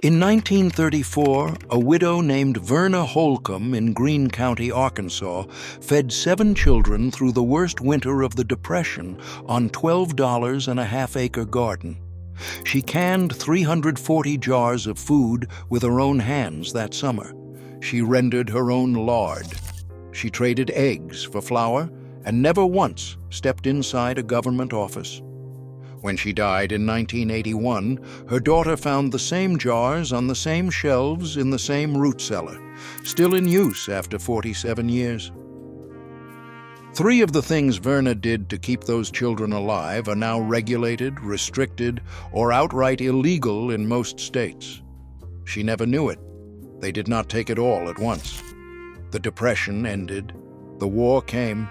In 1934, a widow named Verna Holcomb in Greene County, Arkansas, fed 7 children through the worst winter of the Depression on $12 and a half-acre garden. She canned 340 jars of food with her own hands that summer. She rendered her own lard. She traded eggs for flour and never once stepped inside a government office. When she died in 1981, her daughter found the same jars on the same shelves in the same root cellar, still in use after 47 years. 3 of the things Verna did to keep those children alive are now regulated, restricted, or outright illegal in most states. She never knew it. They did not take it all at once. The Depression ended. The war came.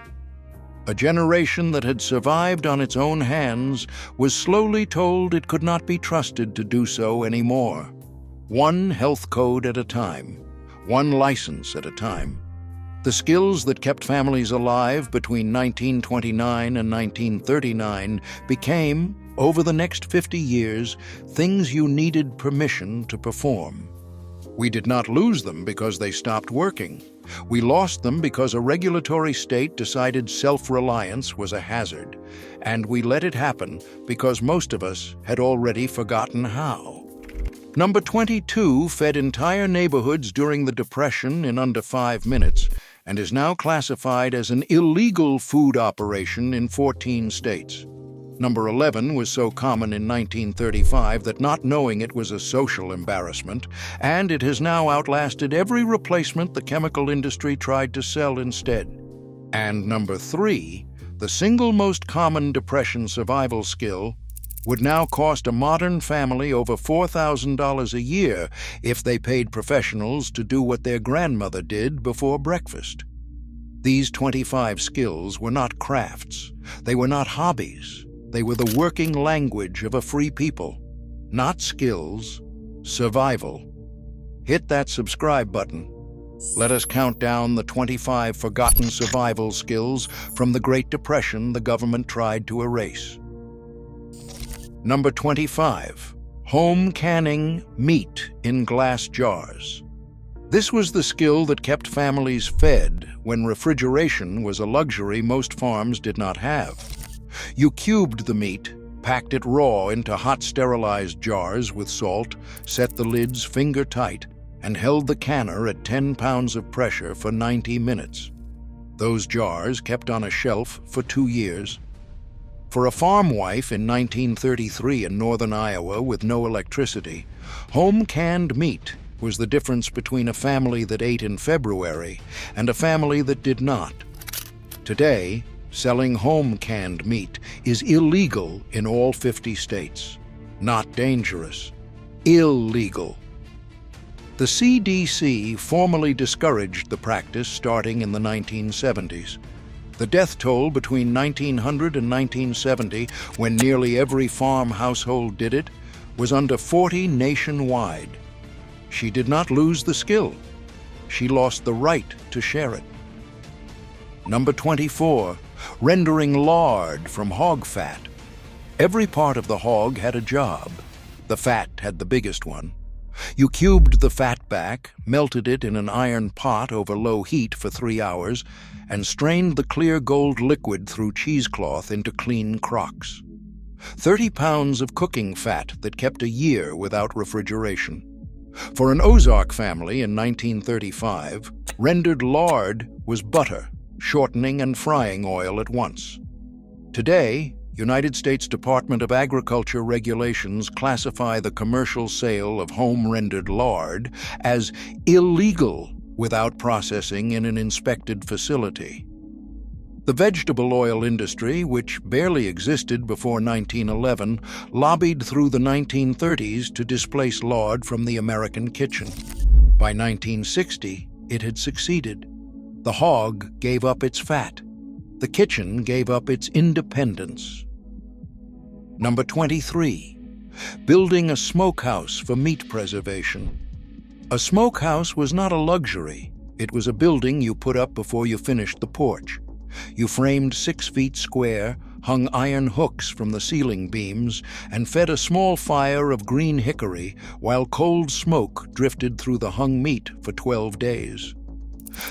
A generation that had survived on its own hands was slowly told it could not be trusted to do so anymore. One health code at a time, one license at a time. The skills that kept families alive between 1929 and 1939 became, over the next 50 years, things you needed permission to perform. We did not lose them because they stopped working. We lost them because a regulatory state decided self-reliance was a hazard, and we let it happen because most of us had already forgotten how. Number 22 fed entire neighborhoods during the Depression in under 5 minutes and is now classified as an illegal food operation in 14 states. Number 11 was so common in 1935 that not knowing it was a social embarrassment, and it has now outlasted every replacement the chemical industry tried to sell instead. And number 3, the single most common Depression survival skill, would now cost a modern family over $4,000 a year if they paid professionals to do what their grandmother did before breakfast. These 25 skills were not crafts. They were not hobbies. They were the working language of a free people. Not skills, survival. Hit that subscribe button. Let us count down the 25 forgotten survival skills from the Great Depression the government tried to erase. Number 25. Home canning meat in glass jars. This was the skill that kept families fed when refrigeration was a luxury most farms did not have. You cubed the meat, packed it raw into hot sterilized jars with salt, set the lids finger tight, and held the canner at 10 pounds of pressure for 90 minutes. Those jars kept on a shelf for 2 years. For a farm wife in 1933 in northern Iowa with no electricity, home canned meat was the difference between a family that ate in February and a family that did not. Today, selling home canned meat is illegal in all 50 states. Not dangerous. Illegal. The CDC formally discouraged the practice starting in the 1970s. The death toll between 1900 and 1970, when nearly every farm household did it, was under 40 nationwide. She did not lose the skill. She lost the right to share it. Number 24. Rendering lard from hog fat. Every part of the hog had a job. The fat had the biggest one. You cubed the fat back, melted it in an iron pot over low heat for 3 hours, and strained the clear gold liquid through cheesecloth into clean crocks. 30 pounds of cooking fat that kept a year without refrigeration. For an Ozark family in 1935, rendered lard was butter, shortening and frying oil at once. Today, United States Department of Agriculture regulations classify the commercial sale of home-rendered lard as illegal without processing in an inspected facility. The vegetable oil industry, which barely existed before 1911, lobbied through the 1930s to displace lard from the American kitchen. By 1960, it had succeeded. The hog gave up its fat. The kitchen gave up its independence. Number 23. Building a smokehouse for meat preservation. A smokehouse was not a luxury. It was a building you put up before you finished the porch. You framed 6 feet square, hung iron hooks from the ceiling beams and fed a small fire of green hickory while cold smoke drifted through the hung meat for 12 days.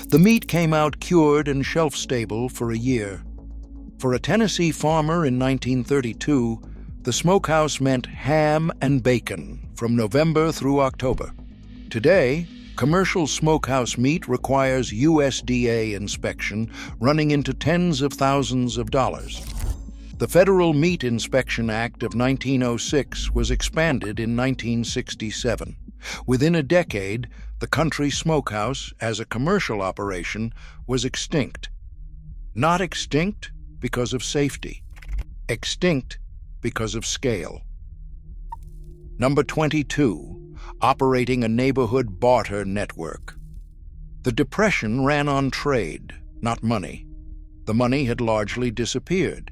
The meat came out cured and shelf-stable for a year. For a Tennessee farmer in 1932, the smokehouse meant ham and bacon from November through October. Today, commercial smokehouse meat requires USDA inspection running into tens of thousands of dollars. The Federal Meat Inspection Act of 1906 was expanded in 1967. Within a decade, the country smokehouse, as a commercial operation, was extinct. Not extinct because of safety. Extinct because of scale. Number 22, operating a neighborhood barter network. The Depression ran on trade, not money. The money had largely disappeared.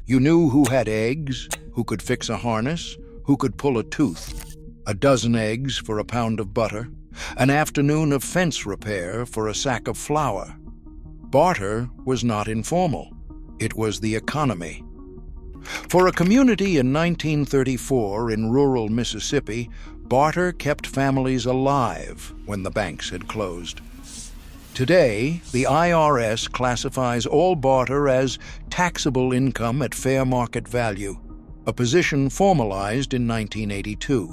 You knew who had eggs, who could fix a harness, who could pull a tooth. A dozen eggs for a pound of butter, an afternoon of fence repair for a sack of flour. Barter was not informal. It was the economy. For a community in 1934 in rural Mississippi, barter kept families alive when the banks had closed. Today, the IRS classifies all barter as taxable income at fair market value, a position formalized in 1982.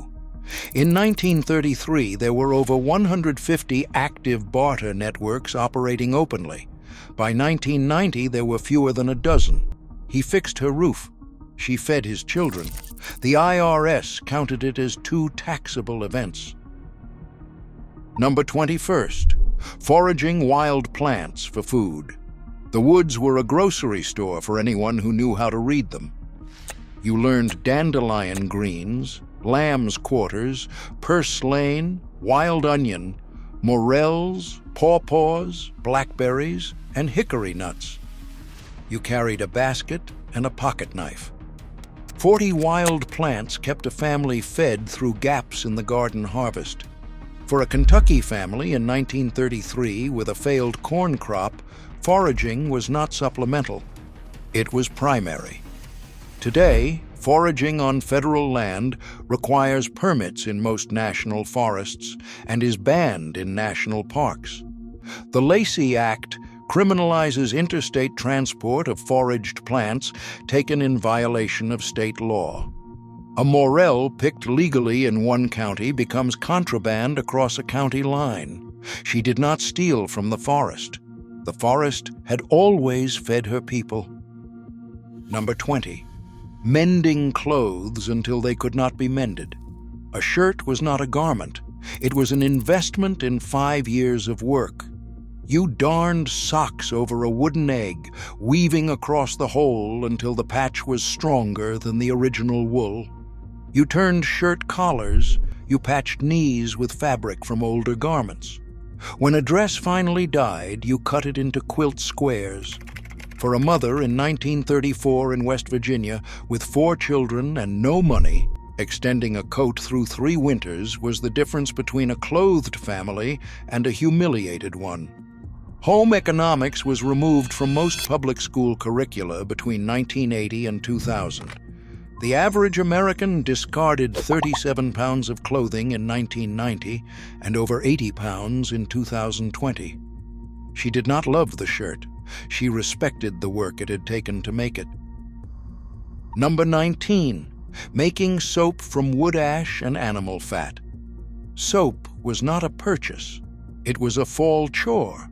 In 1933, there were over 150 active barter networks operating openly. By 1990, there were fewer than a dozen. He fixed her roof. She fed his children. The IRS counted it as 2 taxable events. Number 21st, foraging wild plants for food. The woods were a grocery store for anyone who knew how to read them. You learned dandelion greens, lamb's quarters, purslane, wild onion, morels, pawpaws, blackberries, and hickory nuts. You carried a basket and a pocket knife. 40 wild plants kept a family fed through gaps in the garden harvest. For a Kentucky family in 1933 with a failed corn crop, foraging was not supplemental. It was primary. Today, foraging on federal land requires permits in most national forests and is banned in national parks. The Lacey Act criminalizes interstate transport of foraged plants taken in violation of state law. A morel picked legally in one county becomes contraband across a county line. She did not steal from the forest. The forest had always fed her people. Number 20. Mending clothes until they could not be mended. A shirt was not a garment. It was an investment in 5 years of work. You darned socks over a wooden egg, weaving across the hole until the patch was stronger than the original wool. You turned shirt collars. You patched knees with fabric from older garments. When a dress finally died, you cut it into quilt squares. For a mother in 1934 in West Virginia, with 4 children and no money, extending a coat through 3 winters was the difference between a clothed family and a humiliated one. Home economics was removed from most public school curricula between 1980 and 2000. The average American discarded 37 pounds of clothing in 1990 and over 80 pounds in 2020. She did not love the shirt. She respected the work it had taken to make it. Number 19. Making soap from wood ash and animal fat. Soap was not a purchase. It was a fall chore.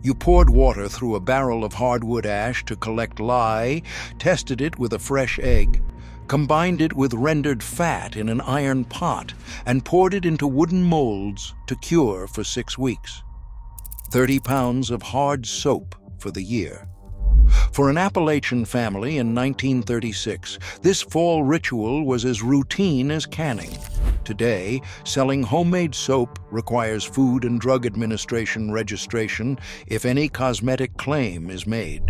You poured water through a barrel of hardwood ash to collect lye, tested it with a fresh egg, combined it with rendered fat in an iron pot, and poured it into wooden molds to cure for 6 weeks. 30 pounds of hard soap for the year. For an Appalachian family in 1936, this fall ritual was as routine as canning. Today, selling homemade soap requires Food and Drug Administration registration if any cosmetic claim is made.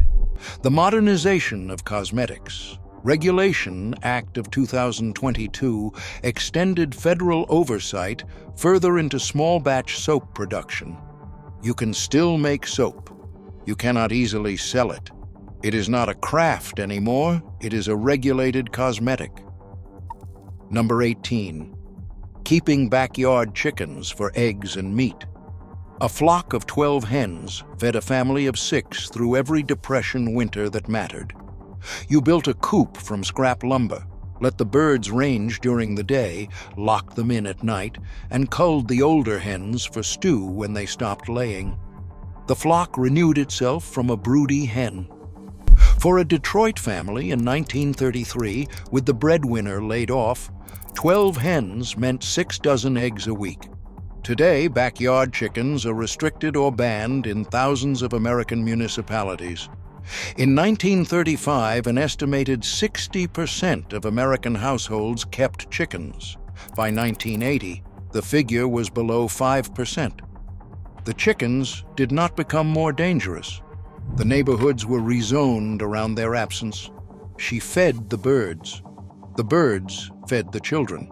The modernization of cosmetics. Regulation Act of 2022 extended federal oversight further into small batch soap production. You can still make soap. You cannot easily sell it. It is not a craft anymore, it is a regulated cosmetic. Number 18. Keeping backyard chickens for eggs and meat. A flock of 12 hens fed a family of 6 through every depression winter that mattered. You built a coop from scrap lumber, let the birds range during the day, locked them in at night, and culled the older hens for stew when they stopped laying. The flock renewed itself from a broody hen. For a Detroit family in 1933, with the breadwinner laid off, 12 hens meant 6 dozen eggs a week. Today, backyard chickens are restricted or banned in thousands of American municipalities. In 1935, an estimated 60% of American households kept chickens. By 1980, the figure was below 5%. The chickens did not become more dangerous. The neighborhoods were rezoned around their absence. She fed the birds. The birds fed the children.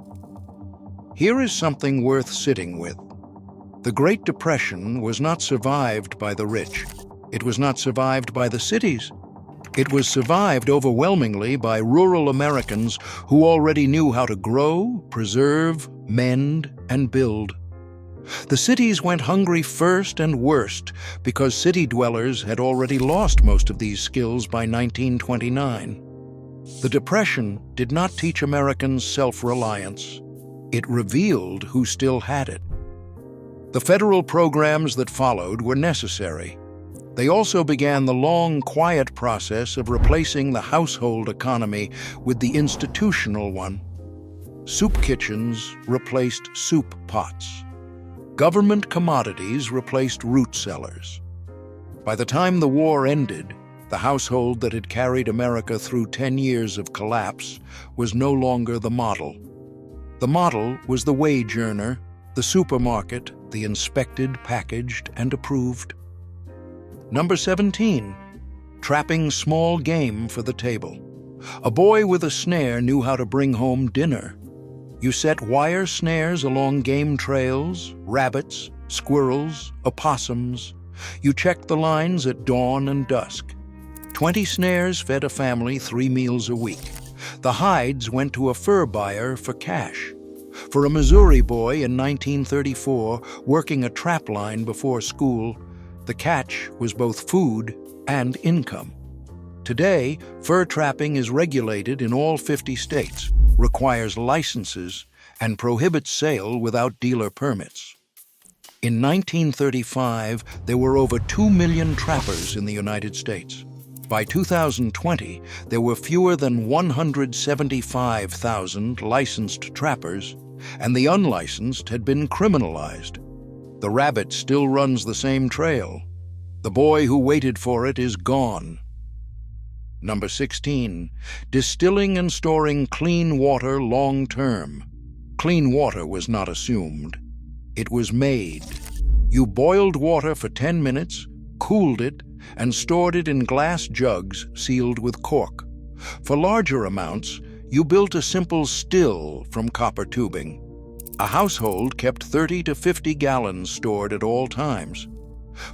Here is something worth sitting with. The Great Depression was not survived by the rich. It was not survived by the cities. It was survived overwhelmingly by rural Americans who already knew how to grow, preserve, mend, and build. The cities went hungry first and worst because city dwellers had already lost most of these skills by 1929. The Depression did not teach Americans self-reliance. It revealed who still had it. The federal programs that followed were necessary. They also began the long, quiet process of replacing the household economy with the institutional one. Soup kitchens replaced soup pots. Government commodities replaced root cellars. By the time the war ended, the household that had carried America through 10 years of collapse was no longer the model. The model was the wage earner, the supermarket, the inspected, packaged, and approved. Number 17. Trapping small game for the table. A boy with a snare knew how to bring home dinner. You set wire snares along game trails, rabbits, squirrels, opossums. You checked the lines at dawn and dusk. 20 snares fed a family 3 meals a week. The hides went to a fur buyer for cash. For a Missouri boy in 1934 working a trap line before school, the catch was both food and income. Today, fur trapping is regulated in all 50 states, requires licenses, and prohibits sale without dealer permits. In 1935, there were over 2 million trappers in the United States. By 2020, there were fewer than 175,000 licensed trappers, and the unlicensed had been criminalized. The rabbit still runs the same trail. The boy who waited for it is gone. Number 16. Distilling and storing clean water long-term. Clean water was not assumed. It was made. You boiled water for 10 minutes, cooled it, and stored it in glass jugs sealed with cork. For larger amounts, you built a simple still from copper tubing. A household kept 30 to 50 gallons stored at all times.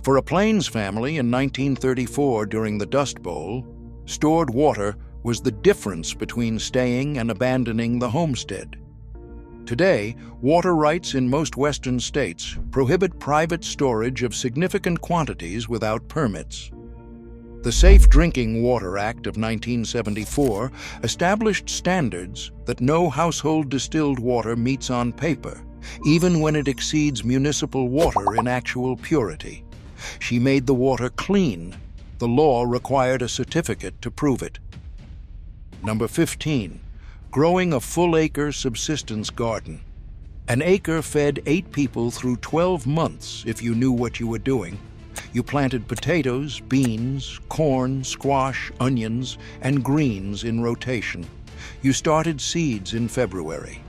For a Plains family in 1934 during the Dust Bowl, stored water was the difference between staying and abandoning the homestead. Today, water rights in most Western states prohibit private storage of significant quantities without permits. The Safe Drinking Water Act of 1974 established standards that no household distilled water meets on paper, even when it exceeds municipal water in actual purity. She made the water clean. The law required a certificate to prove it. Number 15. Growing a full-acre subsistence garden. An acre fed 8 people through 12 months if you knew what you were doing. You planted potatoes, beans, corn, squash, onions, and greens in rotation. You started seeds in February.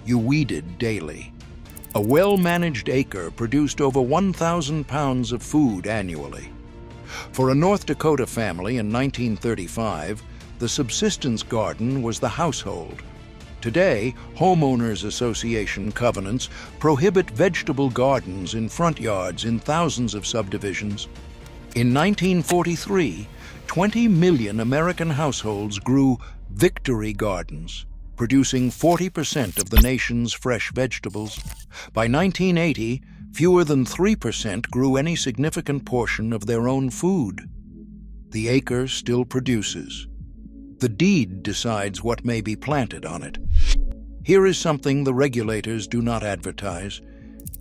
You weeded daily. A well-managed acre produced over 1,000 pounds of food annually. For a North Dakota family in 1935, the subsistence garden was the household. Today, homeowners association covenants prohibit vegetable gardens in front yards in thousands of subdivisions. In 1943, 20 million American households grew victory gardens, producing 40% of the nation's fresh vegetables. By 1980, fewer than 3% grew any significant portion of their own food. The acre still produces. The deed decides what may be planted on it. Here is something the regulators do not advertise.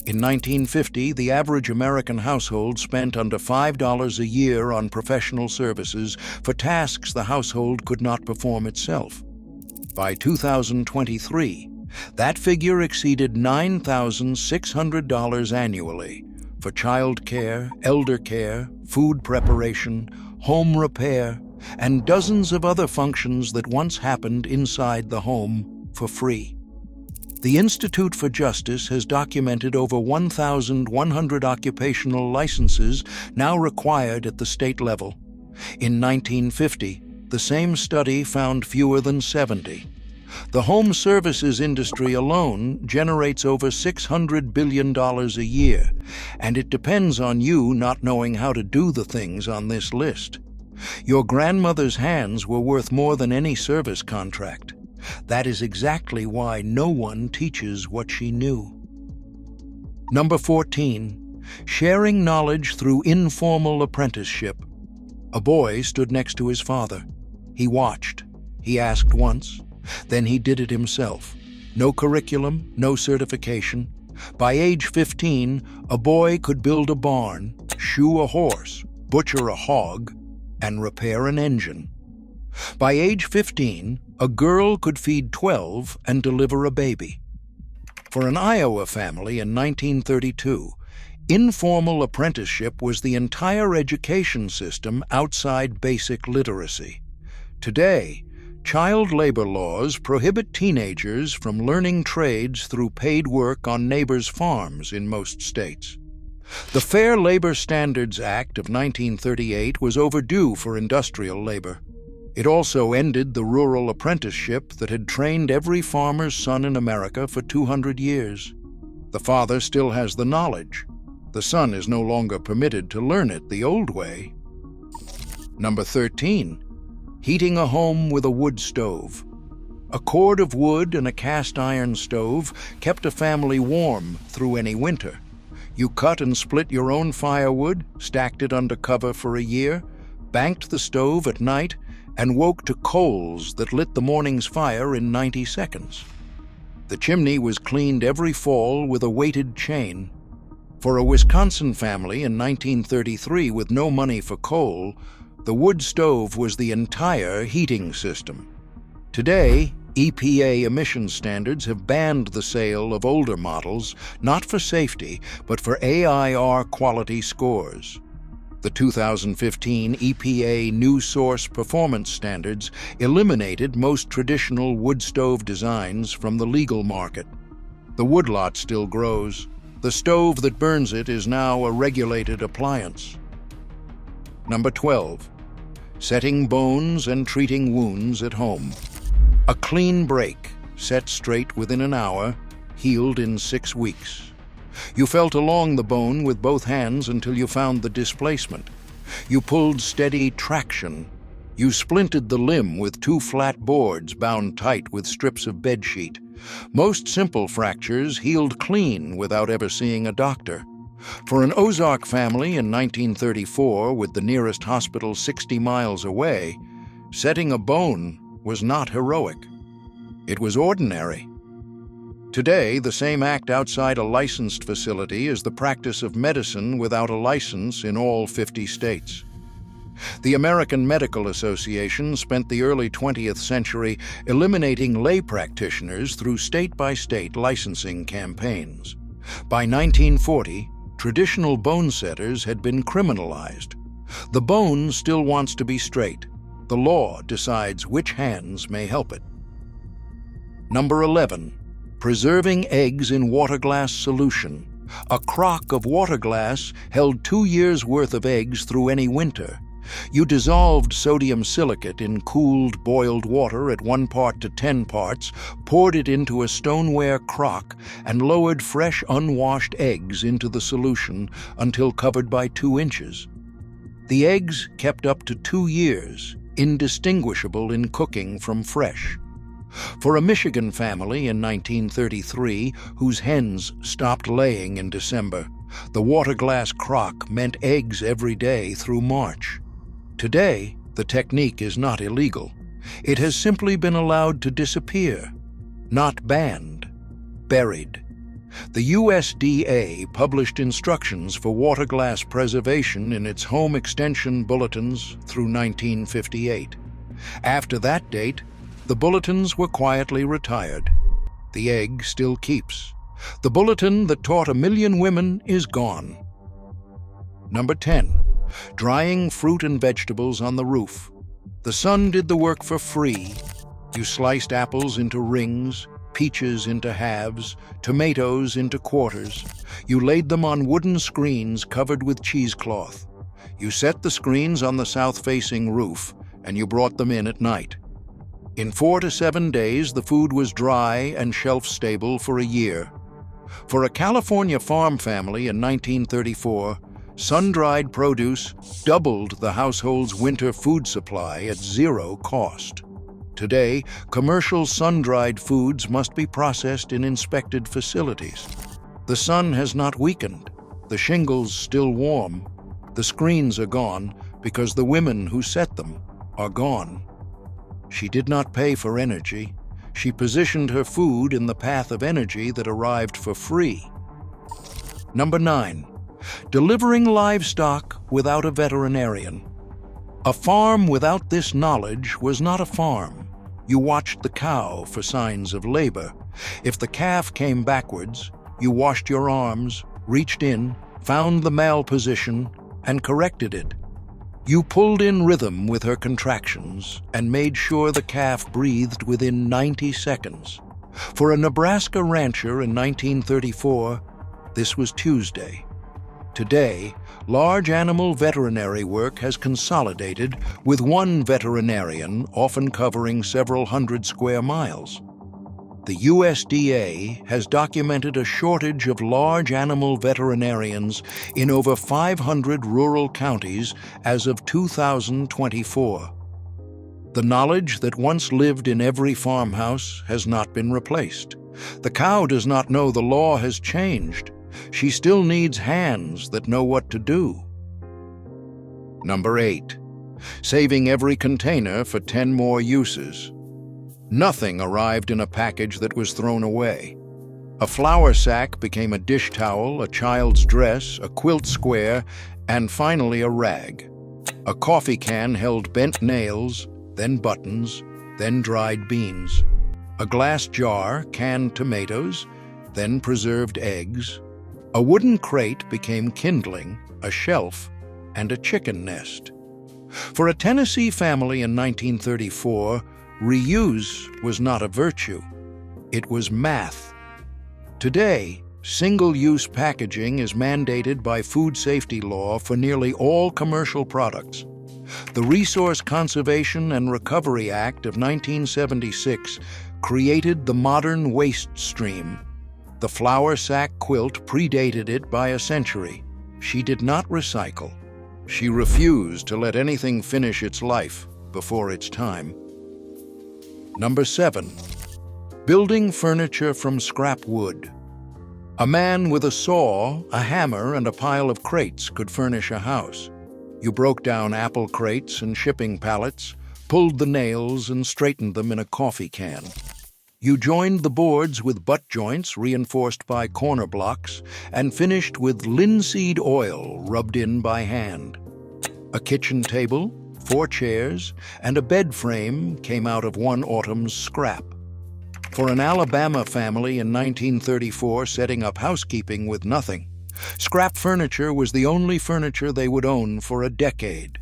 In 1950, the average American household spent under $5 a year on professional services for tasks the household could not perform itself. By 2023, that figure exceeded $9,600 annually for child care, elder care, food preparation, home repair, and dozens of other functions that once happened inside the home for free. The Institute for Justice has documented over 1,100 occupational licenses now required at the state level. In 1950, the same study found fewer than 70. The home services industry alone generates over $600 billion a year, and it depends on you not knowing how to do the things on this list. Your grandmother's hands were worth more than any service contract. That is exactly why no one teaches what she knew. Number 14, sharing knowledge through informal apprenticeship. A boy stood next to his father. He watched. He asked once. Then he did it himself. No curriculum, no certification. By age 15, a boy could build a barn, shoe a horse, butcher a hog, and repair an engine. By age 15, a girl could feed 12 and deliver a baby. For an Iowa family in 1932, informal apprenticeship was the entire education system outside basic literacy. Today, child labor laws prohibit teenagers from learning trades through paid work on neighbors' farms in most states. The Fair Labor Standards Act of 1938 was overdue for industrial labor. It also ended the rural apprenticeship that had trained every farmer's son in America for 200 years. The father still has the knowledge. The son is no longer permitted to learn it the old way. Number 13, heating a home with a wood stove. A cord of wood and a cast iron stove kept a family warm through any winter. You cut and split your own firewood, stacked it under cover for a year, banked the stove at night, and woke to coals that lit the morning's fire in 90 seconds. The chimney was cleaned every fall with a weighted chain. For a Wisconsin family in 1933 with no money for coal, the wood stove was the entire heating system. Today, EPA emission standards have banned the sale of older models, not for safety, but for AIR quality scores. The 2015 EPA New Source Performance Standards eliminated most traditional wood stove designs from the legal market. The woodlot still grows. The stove that burns it is now a regulated appliance. Number 12, setting bones and treating wounds at home. A clean break, set straight within an hour, healed in 6 weeks. You felt along the bone with both hands until you found the displacement. You pulled steady traction. You splinted the limb with 2 flat boards bound tight with strips of bedsheet. Most simple fractures healed clean without ever seeing a doctor. For an Ozark family in 1934 with the nearest hospital 60 miles away, setting a bone was not heroic. It was ordinary. Today, the same act outside a licensed facility is the practice of medicine without a license in all 50 states. The American Medical Association spent the early 20th century eliminating lay practitioners through state-by-state licensing campaigns. By 1940, traditional bone setters had been criminalized. The bone still wants to be straight. The law decides which hands may help it. Number 11. Preserving eggs in water glass solution. A crock of water glass held 2 years' worth of eggs through any winter. You dissolved sodium silicate in cooled, boiled water at 1 part to 10 parts, poured it into a stoneware crock, and lowered fresh, unwashed eggs into the solution until covered by 2 inches. The eggs kept up to 2 years, indistinguishable in cooking from fresh. For a Michigan family in 1933 whose hens stopped laying in December, the water-glass crock meant eggs every day through March. Today, the technique is not illegal. It has simply been allowed to disappear, not banned, buried. The USDA published instructions for water glass preservation in its home extension bulletins through 1958. After that date, the bulletins were quietly retired. The egg still keeps. The bulletin that taught 1 million women is gone. Number 10. Drying fruit and vegetables on the roof. The sun did the work for free. You sliced apples into rings, peaches into halves, tomatoes into quarters. You laid them on wooden screens covered with cheesecloth. You set the screens on the south-facing roof, and you brought them in at night. In 4 to 7 days, the food was dry and shelf-stable for a year. For a California farm family in 1934, sun-dried produce doubled the household's winter food supply at 0 cost. Today, commercial sun-dried foods must be processed in inspected facilities. The sun has not weakened. The shingles still warm. The screens are gone because the women who set them are gone. She did not pay for energy. She positioned her food in the path of energy that arrived for free. Number 9. Delivering livestock without a veterinarian. A farm without this knowledge was not a farm. You watched the cow for signs of labor. If the calf came backwards, you washed your arms, reached in, found the malposition, and corrected it. You pulled in rhythm with her contractions and made sure the calf breathed within 90 seconds. For a Nebraska rancher in 1934, this was Tuesday. Today, large animal veterinary work has consolidated with one veterinarian, often covering several hundred square miles. The USDA has documented a shortage of large animal veterinarians in over 500 rural counties as of 2024. The knowledge that once lived in every farmhouse has not been replaced. The cow does not know the law has changed. She still needs hands that know what to do. Number 8. Saving every container for 10 more uses. Nothing arrived in a package that was thrown away. A flour sack became a dish towel, a child's dress, a quilt square, and finally a rag. A coffee can held bent nails, then buttons, then dried beans. A glass jar canned tomatoes, then preserved eggs. A wooden crate became kindling, a shelf, and a chicken nest. For a Tennessee family in 1934, reuse was not a virtue. It was math. Today, single-use packaging is mandated by food safety law for nearly all commercial products. The Resource Conservation and Recovery Act of 1976 created the modern waste stream. The flour sack quilt predated it by a century. She did not recycle. She refused to let anything finish its life before its time. Number 7. Building furniture from scrap wood. A man with a saw, a hammer, and a pile of crates could furnish a house. You broke down apple crates and shipping pallets, pulled the nails and straightened them in a coffee can. You joined the boards with butt joints reinforced by corner blocks and finished with linseed oil rubbed in by hand. A kitchen table, 4 chairs, and a bed frame came out of one autumn's scrap. For an Alabama family in 1934 setting up housekeeping with nothing, scrap furniture was the only furniture they would own for a decade.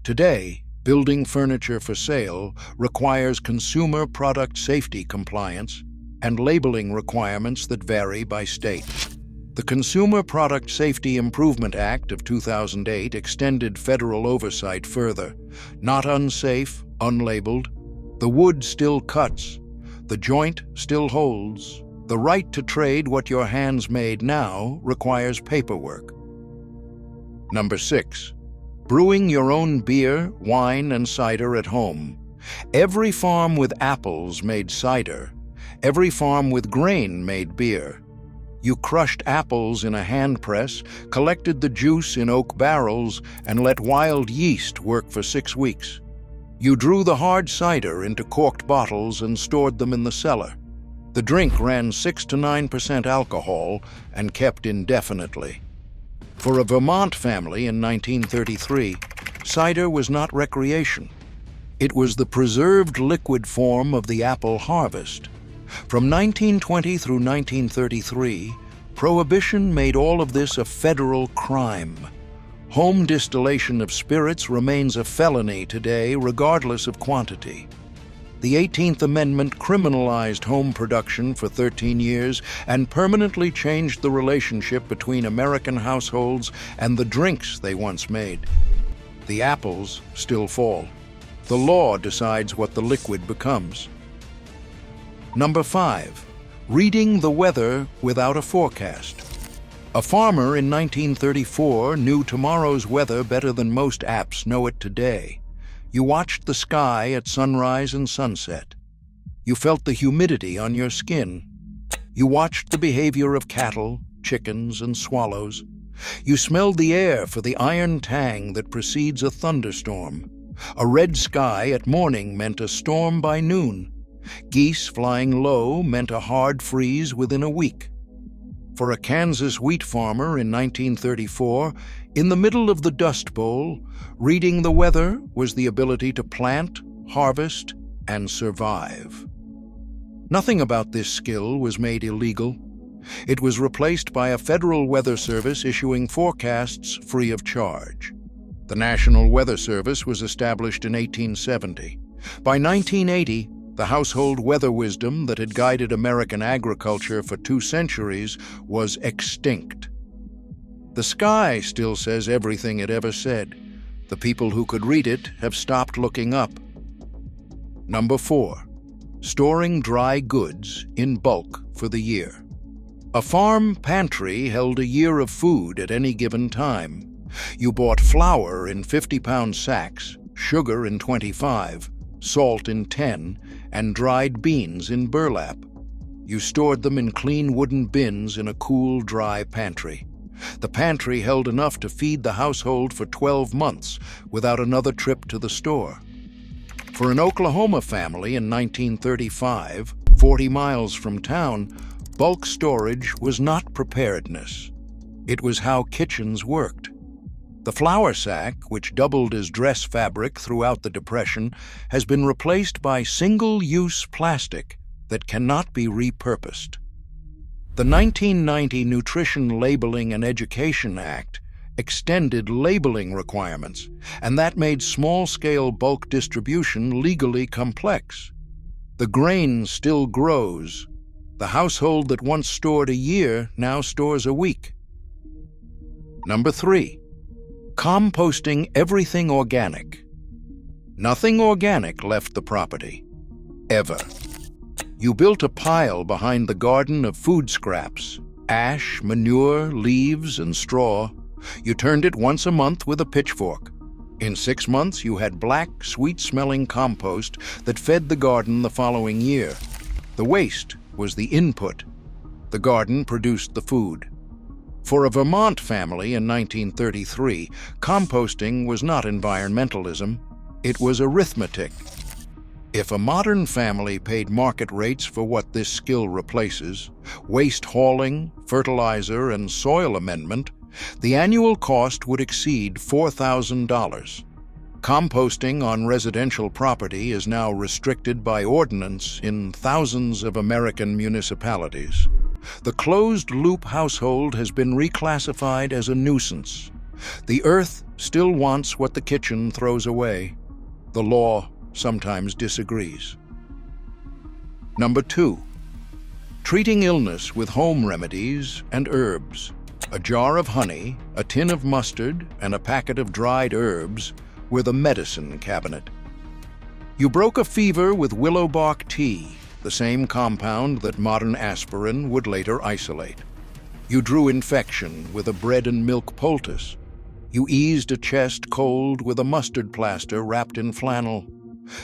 Today, building furniture for sale requires consumer product safety compliance and labeling requirements that vary by state. The Consumer Product Safety Improvement Act of 2008 extended federal oversight further. Not unsafe, unlabeled. The wood still cuts. The joint still holds. The right to trade what your hands made now requires paperwork. Number 6. brewing your own beer, wine, and cider at home. Every farm with apples made cider. Every farm with grain made beer. You crushed apples in a hand press, collected the juice in oak barrels, and let wild yeast work for 6 weeks. You drew the hard cider into corked bottles and stored them in the cellar. The drink ran 6 to 9% alcohol and kept indefinitely. For a Vermont family in 1933, cider was not recreation. It was the preserved liquid form of the apple harvest. From 1920 through 1933, Prohibition made all of this a federal crime. Home distillation of spirits remains a felony today, regardless of quantity. The 18th Amendment criminalized home production for 13 years and permanently changed the relationship between American households and the drinks they once made. The apples still fall. The law decides what the liquid becomes. Number 5. Reading the weather without a forecast. A farmer in 1934 knew tomorrow's weather better than most apps know it today. You watched the sky at sunrise and sunset. You felt the humidity on your skin. You watched the behavior of cattle, chickens, and swallows. You smelled the air for the iron tang that precedes a thunderstorm. A red sky at morning meant a storm by noon. Geese flying low meant a hard freeze within a week. For a Kansas wheat farmer in 1934, in the middle of the Dust Bowl, reading the weather was the ability to plant, harvest, and survive. Nothing about this skill was made illegal. It was replaced by a federal weather service issuing forecasts free of charge. The National Weather Service was established in 1870. By 1980, the household weather wisdom that had guided American agriculture for 2 centuries was extinct. The sky still says everything it ever said. The people who could read it have stopped looking up. Number 4. Storing dry goods in bulk for the year. A farm pantry held a year of food at any given time. You bought flour in 50-pound sacks, sugar in 25, salt in 10, and dried beans in burlap. You stored them in clean wooden bins in a cool, dry pantry. The pantry held enough to feed the household for 12 months without another trip to the store. For an Oklahoma family in 1935, 40 miles from town, bulk storage was not preparedness. It was how kitchens worked. The flour sack, which doubled as dress fabric throughout the Depression, has been replaced by single-use plastic that cannot be repurposed. The 1990 Nutrition Labeling and Education Act extended labeling requirements, and that made small-scale bulk distribution legally complex. The grain still grows. The household that once stored a year now stores a week. Number 3. Composting everything organic. Nothing organic left the property. Ever. You built a pile behind the garden of food scraps, ash, manure, leaves, and straw. You turned it once a month with a pitchfork. In 6 months, you had black, sweet-smelling compost that fed the garden the following year. The waste was the input. The garden produced the food. For a Vermont family in 1933, composting was not environmentalism. It was arithmetic. If a modern family paid market rates for what this skill replaces, waste hauling, fertilizer, and soil amendment, the annual cost would exceed $4,000. Composting on residential property is now restricted by ordinance in thousands of American municipalities. The closed-loop household has been reclassified as a nuisance. The earth still wants what the kitchen throws away. The law sometimes disagrees. Number 2. Treating illness with home remedies and herbs. A jar of honey, a tin of mustard, and a packet of dried herbs were the medicine cabinet. You broke a fever with willow bark tea, the same compound that modern aspirin would later isolate. You drew infection with a bread and milk poultice. You eased a chest cold with a mustard plaster wrapped in flannel.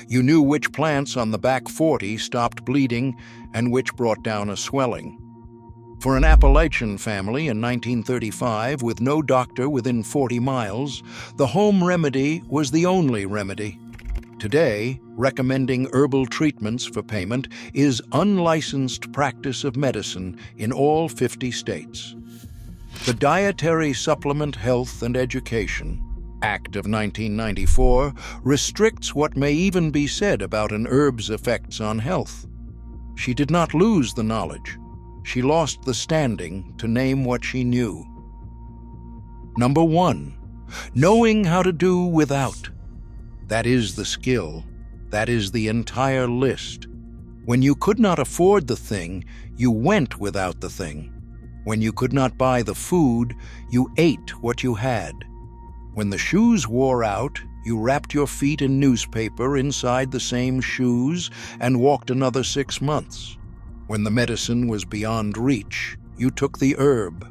You knew which plants on the back 40 stopped bleeding and which brought down a swelling. For an Appalachian family in 1935 with no doctor within 40 miles, the home remedy was the only remedy. Today, recommending herbal treatments for payment is unlicensed practice of medicine in all 50 states. The Dietary Supplement Health and Education Act of 1994 restricts what may even be said about an herb's effects on health. She did not lose the knowledge. She lost the standing to name what she knew. Number 1, knowing how to do without. That is the skill. That is the entire list. When you could not afford the thing, you went without the thing. When you could not buy the food, you ate what you had. When the shoes wore out, you wrapped your feet in newspaper inside the same shoes and walked another 6 months. When the medicine was beyond reach, you took the herb.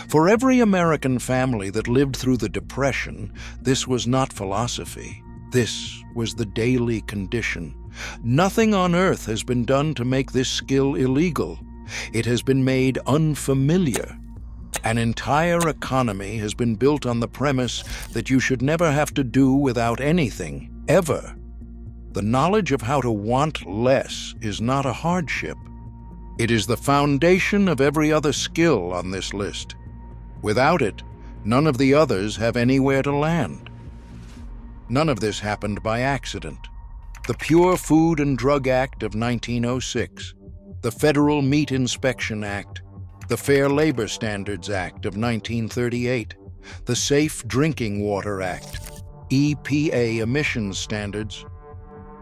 For every American family that lived through the Depression, this was not philosophy. This was the daily condition. Nothing on earth has been done to make this skill illegal. It has been made unfamiliar. An entire economy has been built on the premise that you should never have to do without anything, ever. The knowledge of how to want less is not a hardship. It is the foundation of every other skill on this list. Without it, none of the others have anywhere to land. None of this happened by accident. The Pure Food and Drug Act of 1906, the Federal Meat Inspection Act, the Fair Labor Standards Act of 1938, the Safe Drinking Water Act, EPA emissions standards,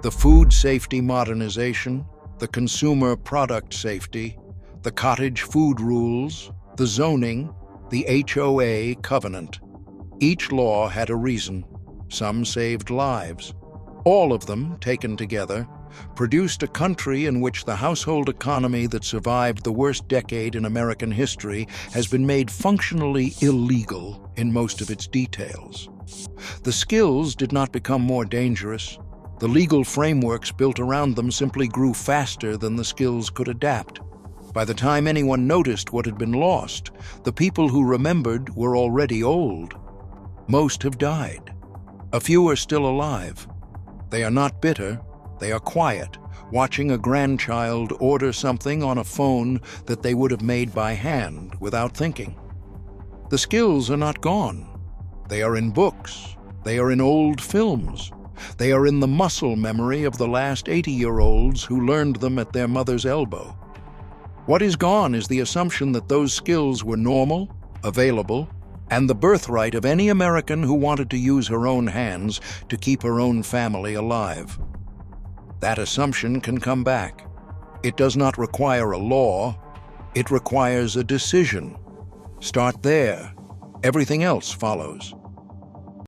the Food Safety Modernization, the Consumer Product Safety, the Cottage Food Rules, the Zoning, the HOA Covenant. Each law had a reason. Some saved lives. All of them, taken together, produced a country in which the household economy that survived the worst decade in American history has been made functionally illegal in most of its details. The skills did not become more dangerous. The legal frameworks built around them simply grew faster than the skills could adapt. By the time anyone noticed what had been lost, the people who remembered were already old. Most have died. A few are still alive. They are not bitter. They are quiet, watching a grandchild order something on a phone that they would have made by hand without thinking. The skills are not gone. They are in books. They are in old films. They are in the muscle memory of the last 80-year-olds who learned them at their mother's elbow. What is gone is the assumption that those skills were normal, available, and the birthright of any American who wanted to use her own hands to keep her own family alive. That assumption can come back. It does not require a law. It requires a decision. Start there. Everything else follows.